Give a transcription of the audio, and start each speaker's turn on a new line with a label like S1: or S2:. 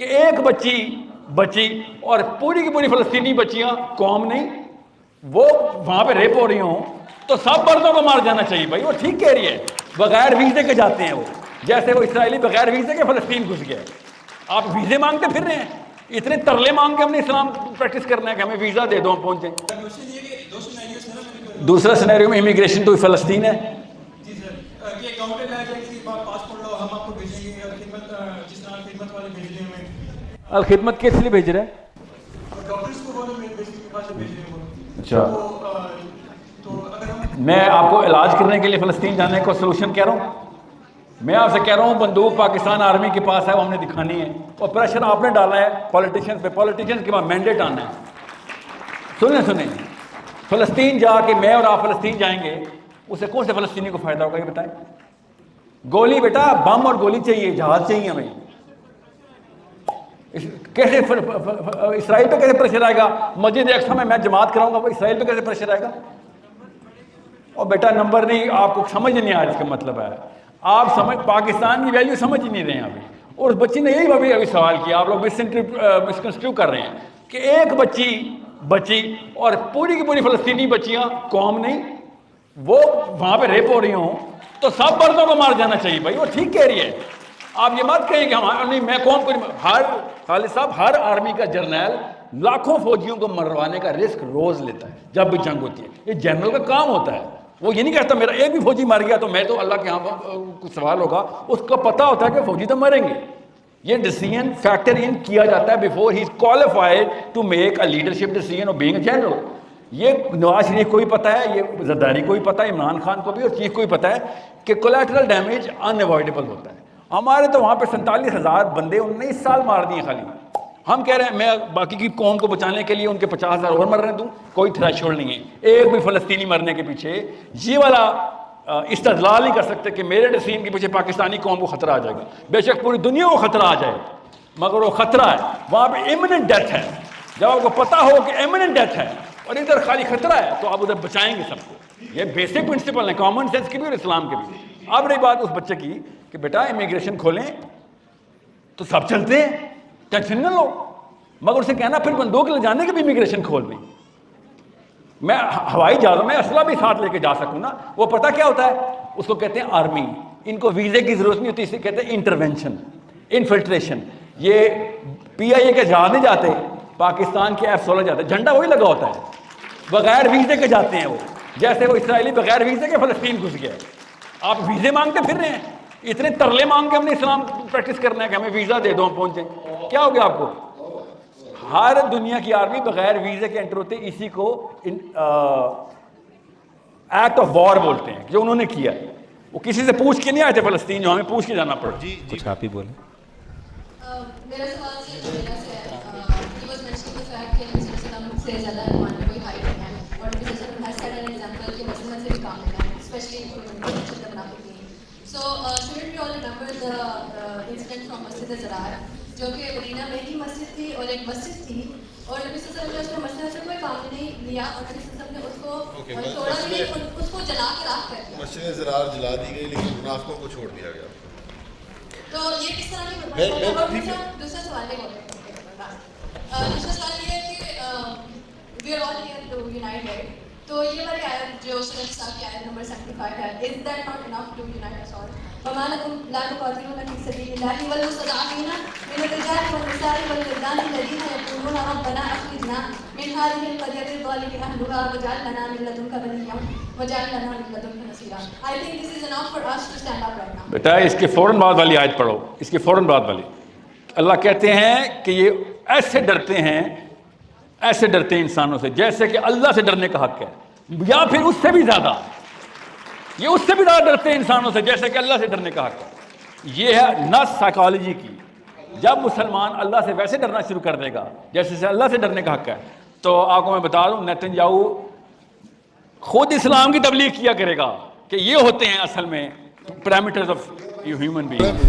S1: کہ ایک بچی بچی اور پوری کی پوری فلسطینی بچیاں قوم نہیں وہ وہاں پہ ریپ ہو رہی ہوں تو سب مردوں کو مار جانا چاہیے. بھائی وہ ٹھیک کہہ رہی ہے, بغیر ویزے کے جاتے ہیں وہ, جیسے وہ اسرائیلی بغیر ویزے کے فلسطین گھس گئے. آپ ویزے مانگتے پھر رہے ہیں, اتنے ترلے مانگ کے ہم نے اسلام پریکٹس کرنا ہے کہ ہمیں ویزا دے دو ہم پہنچ جائیں. دوسرا سینیریو میں امیگریشن تو فلسطین ہے. الخدمت کس لیے بھیج رہے ہیں؟ اچھا, میں آپ کو علاج کرنے کے لیے فلسطین جانے کو سلوشن کہہ رہا ہوں. میں آپ سے کہہ رہا ہوں بندوق پاکستان آرمی کے پاس ہے, وہ ہم نے دکھانی ہے, اور پریشر آپ نے ڈالا ہے پولیٹیشینز پہ. پولیٹیشینز کے بعد مینڈیٹ آنا ہے. سنیں فلسطین جا کے میں اور آپ فلسطین جائیں گے, اسے کون سے فلسطینی کو فائدہ ہوگا یہ بتائیں؟ گولی بیٹا, بم اور گولی چاہیے, جہاز چاہیے ہمیں. کیسے اسرائیل پہ کیسے پریشر آئے گا؟ مسجد اقصی میں جماعت کراؤں گا, وہ اسرائیل پہ کیسے پریشر آئے گا؟ اور بیٹا نمبر نہیں, آپ کو سمجھ نہیں آ رہا اس کا مطلب ہے, آپ پاکستان کی ویلیو سمجھ ہی نہیں رہے ہیں ابھی. اور اس بچی نے یہی ابھی سوال کیا, آپ لوگ مسکنسٹرو کر رہے ہیں کہ ایک بچی اور پوری کی پوری فلسطینی بچیاں قوم نہیں وہ وہاں پہ ریپ ہو رہی ہوں تو سب مردوں کو مار جانا چاہیے. بھائی وہ ٹھیک کہہ رہی ہے. آپ یہ مت کہیں کہ نہیں میں قوم کو نہیں. خالد صاحب, ہر آرمی کا جرنیل لاکھوں فوجیوں کو مروانے کا رسک روز لیتا ہے جب بھی جنگ ہوتی ہے. یہ جنرل کا کام ہوتا ہے. وہ یہ نہیں کہتا میرا ایک بھی فوجی مر گیا تو میں تو اللہ کے یہاں کچھ سوال ہوگا. اس کو پتہ ہوتا ہے کہ فوجی تو مریں گے. یہ ڈیسیژن فیکٹر ان کیا جاتا ہے before he is qualified to make a leadership decision of being a general. یہ نواز شریف کو بھی پتہ ہے, یہ زرداری کو بھی پتہ ہے, عمران خان کو بھی, اور چیف کو بھی پتہ ہے کہ کولیٹرل ڈیمیج ان اوائڈیبل ہوتا ہے. ہمارے تو وہاں پہ 47,000 بندے 19 سال مار دیے خالی. ہم کہہ رہے ہیں میں باقی کی قوم کو بچانے کے لیے ان کے 50,000 اور مرنے دوں, کوئی تھریشولڈ نہیں ہے. ایک بھی فلسطینی مرنے کے پیچھے یہ والا استدلال نہیں کر سکتے کہ میرے ڈیسیژن کے پیچھے پاکستانی قوم کو خطرہ آ جائے گا. بے شک پوری دنیا کو خطرہ آ جائے, مگر وہ خطرہ ہے وہاں پہ امیوننٹ ڈیتھ ہے. جب آپ کو پتہ ہو کہ امیوننٹ ڈیتھ ہے اور ادھر خالی خطرہ ہے تو آپ ادھر بچائیں گے سب کو. یہ بیسک پرنسپل ہیں کامن سینس کی بھی اور اسلام کے بھی. اب رہی بات اس بچے کی کہ بیٹا امیگریشن کھولیں تو سب چلتے ہیں, ٹینشن نہ لو, مگر اسے کہنا پھر بندوق لے جانے کی بھی امیگریشن کھول دیں. میں ہوائی جہازوں میں اسلحہ بھی ساتھ لے کے جا سکوں نا. وہ پتہ کیا ہوتا ہے, اس کو کہتے ہیں آرمی. ان کو ویزے کی ضرورت نہیں ہوتی, اسے کہتے ہیں انٹرونشن, انفلٹریشن. یہ PIA کے جہاز نہیں جاتے, پاکستان کے F-16 جاتے, جھنڈا وہی لگا ہوتا ہے, بغیر ویزے کے جاتے ہیں وہ, جیسے وہ اسرائیلی بغیر ویزے کے فلسطین گھس گئے. آپ ویزے مانگتے پھر رہے ہیں, اتنے ترلے مانگ کے ہم نے اسلام پریکٹس کرنا ہے کہ ہمیں ویزا دے دو ہم پہنچ جائیں. کیا ہو گیا آپ کو؟ ہر دنیا کی آرمی بغیر ویزے کے انٹر ہوتے, اسی کو ایکٹ آف وار بولتے ہیں جو انہوں نے کیا. وہ کسی سے پوچھ کے نہیں آئے تھے فلسطین, جو ہمیں پوچھ کے جانا پڑا.
S2: جی کچھ آپ ہی بولیں.
S3: میرا سوال سے ہے he was mentioning the fact کہ نبی صلی اللہ علیہ وسلم سے زیادہ ایمان میں کوئی ہائی نہیں ہے, اور نبی صلی اللہ علیہ وسلم has set an example کہ مسلمان سے بھی کام لینا ہے, especially for the منافقین. So shouldn't we all remember the incident from مسجد زرار, جو کہ مدینہ میں ہی مسجد تھی اور ایک مسجد تھی, اور نبی صلی اللہ علیہ وسلم نے اس کو مسجد سے کوئی کام نہیں لیا, اور نبی صلی اللہ علیہ وسلم نے اس کو چھوڑا نہیں, اس کو جلا کے راکھ کر دیا.
S2: مسجد زرار جلا دی گئی لیکن منافقوں کو چھوڑ دیا گیا.
S3: تو یہ کس طرح کی دوسرا سوال نہیں بولتے. دوسرا سوال یہ ہے کہ we are all here to unite, right? تو یہ والی آیت جو سورۃ صاف کی آیت نمبر 75 ہے, is that not enough to unite us all? وما لکم لا تقاتلون فی سبیل اللہ والمستضعفین من الرجال والنساء والولدان الذین یقولون ربنا اخرجنا من هذه القرية الظالم اهلها واجعل لنا من لدنك وليا واجعل لنا من لدنك نصيرا. I think this is enough for us to stand up right now.
S1: بیٹا اس کے فوراً بعد والی آیت پڑھو, اس کے فوراً بعد والی. اللہ کہتے ہیں کہ یہ ایسے ڈرتے ہیں انسانوں سے جیسے کہ اللہ سے ڈرنے کا حق ہے, یا پھر اس سے بھی زیادہ, یہ اس سے بھی زیادہ ڈرتے ہیں انسانوں سے جیسے کہ اللہ سے ڈرنے کا حق ہے. یہ ہے نس سائیکالوجی کی. جب مسلمان اللہ سے ویسے ڈرنا شروع کر دے گا جیسے سے اللہ سے ڈرنے کا حق ہے, تو آپ کو میں بتا دوں نیتن یاہو خود اسلام کی تبلیغ کیا کرے گا کہ یہ ہوتے ہیں اصل میں پیرامیٹرز آف ہیومن بینگ.